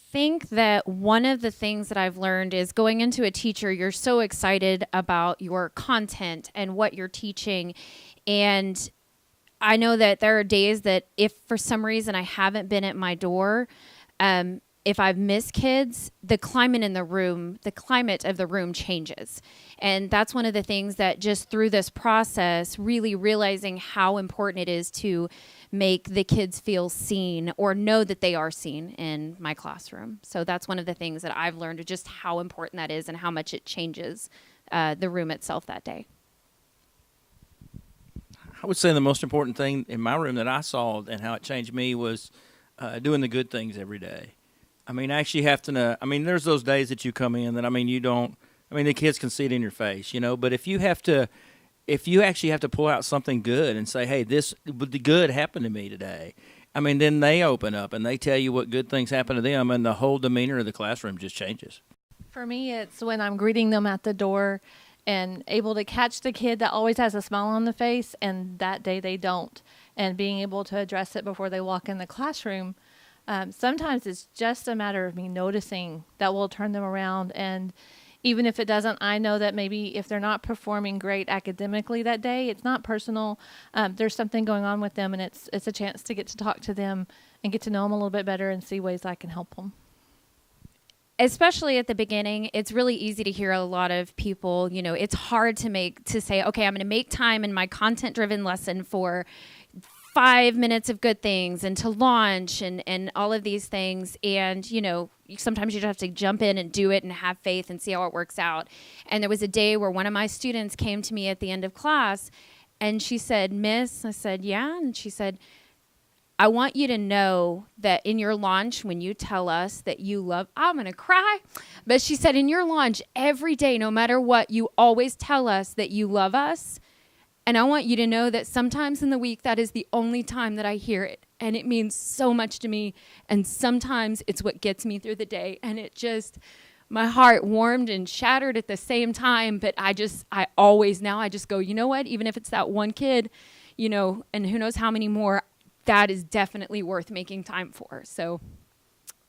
think that one of the things that I've learned is going into a teacher, you're so excited about your content and what you're teaching. And I know that there are days that if for some reason I haven't been at my door, if I've missed kids, the climate of the room changes. And that's one of the things that just through this process, really realizing how important it is to make the kids feel seen or know that they are seen in my classroom. So that's one of the things that I've learned, just how important that is and how much it changes the room itself that day. I would say the most important thing in my room that I saw and how it changed me was doing the good things every day. I mean, I actually have to know. I mean, there's those days that you come in that, I mean, you don't, I mean, the kids can see it in your face, you know, but if you actually have to pull out something good and say, hey, the good happened to me today, I mean, then they open up and they tell you what good things happen to them, and the whole demeanor of the classroom just changes. For me, it's when I'm greeting them at the door and able to catch the kid that always has a smile on the face and that day they don't, and being able to address it before they walk in the classroom. Sometimes it's just a matter of me noticing that will turn them around. And even if it doesn't, I know that maybe if they're not performing great academically that day, it's not personal. There's something going on with them, and it's a chance to get to talk to them and get to know them a little bit better and see ways I can help them. Especially at the beginning, it's really easy to hear a lot of people, you know, it's hard to say, okay, I'm going to make time in my content-driven lesson for 5 minutes of good things and to launch and all of these things. And, you know, sometimes you just have to jump in and do it and have faith and see how it works out. And there was a day where one of my students came to me at the end of class and she said, Miss, I said, yeah. And she said, I want you to know that in your launch, when you tell us that you love, I'm going to cry. But she said, in your launch every day, no matter what, you always tell us that you love us. And I want you to know that sometimes in the week, that is the only time that I hear it. And it means so much to me. And sometimes it's what gets me through the day. And it just, my heart warmed and shattered at the same time. But I just go, you know what? Even if it's that one kid, you know, and who knows how many more, that is definitely worth making time for. So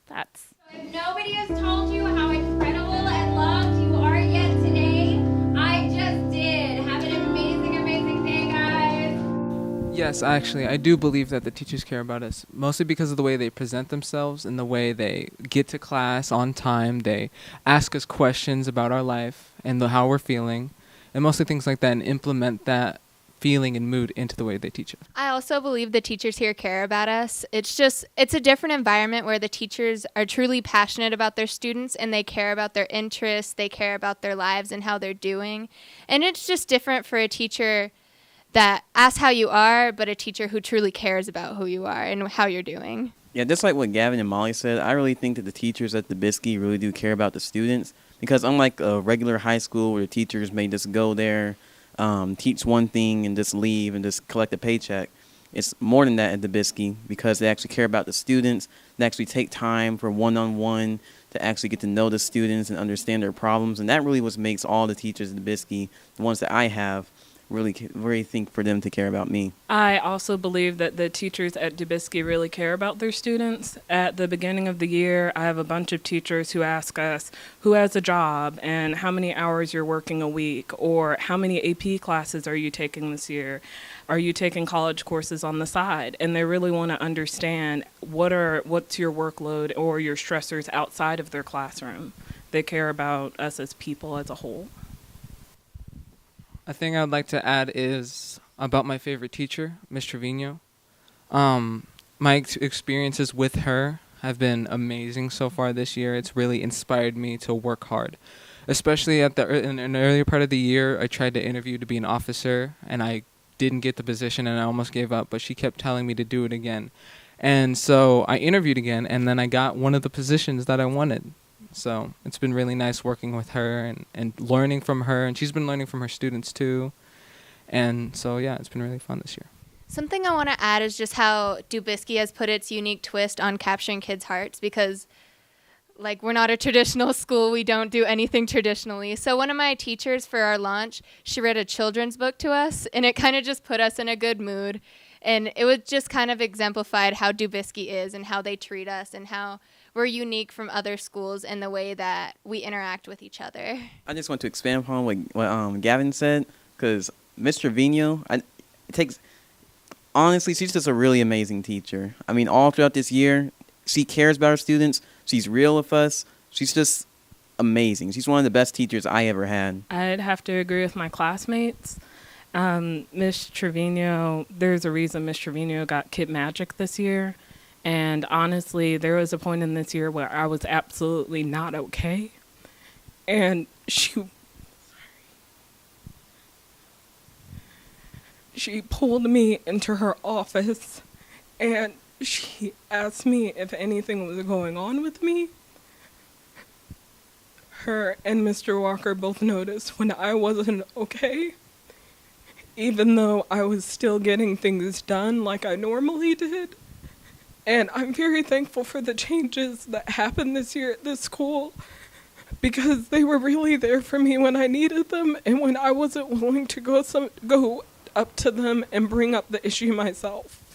that's. If nobody has told you how incredible and loved you are yet today, I just did. Have an amazing day, guys. Yes, actually, I do believe that the teachers care about us, mostly because of the way they present themselves and the way they get to class on time. They ask us questions about our life and how we're feeling, and mostly things like that, and implement that feeling and mood into the way they teach us. I also believe the teachers here care about us. It's a different environment where the teachers are truly passionate about their students and they care about their interests, they care about their lives and how they're doing. And it's just different for a teacher that asks how you are, but a teacher who truly cares about who you are and how you're doing. Yeah, just like what Gavin and Molly said, I really think that the teachers at Dubiski really do care about the students, because unlike a regular high school where the teachers may just go there, teach one thing and just leave and just collect a paycheck, it's more than that at Dubiski, because they actually care about the students. They actually take time for one-on-one to actually get to know the students and understand their problems. And that really what makes all the teachers at Dubiski, the ones that I have, really think for them to care about me. I also believe that the teachers at Dubiski really care about their students. At the beginning of the year, I have a bunch of teachers who ask us who has a job and how many hours you're working a week, or how many AP classes are you taking this year? Are you taking college courses on the side? And they really want to understand what's your workload or your stressors outside of their classroom. They care about us as people as a whole. A thing I would like to add is about my favorite teacher, Ms. Trevino. My experiences with her have been amazing so far this year. It's really inspired me to work hard. Especially in an earlier part of the year, I tried to interview to be an officer, and I didn't get the position, and I almost gave up, but she kept telling me to do it again. And so I interviewed again, and then I got one of the positions that I wanted. So it's been really nice working with her and learning from her, and she's been learning from her students too. And so, yeah, it's been really fun this year. Something I want to add is just how Dubiski has put its unique twist on capturing kids' hearts, because like, we're not a traditional school. We don't do anything traditionally. So one of my teachers for our launch, she read a children's book to us, and it kind of just put us in a good mood. And it was just kind of exemplified how Dubiski is and how they treat us and how we're unique from other schools in the way that we interact with each other. I just want to expand upon what Gavin said, because Ms. Trevino, honestly, she's just a really amazing teacher. I mean, all throughout this year, she cares about her students. She's real with us. She's just amazing. She's one of the best teachers I ever had. I'd have to agree with my classmates. Miss Trevino, there's a reason Miss Trevino got Kid Magic this year. And honestly, there was a point in this year where I was absolutely not okay. And she pulled me into her office and she asked me if anything was going on with me. Her and Mr. Walker both noticed when I wasn't okay, even though I was still getting things done like I normally did. And I'm very thankful for the changes that happened this year at this school, because they were really there for me when I needed them and when I wasn't willing to go up to them and bring up the issue myself.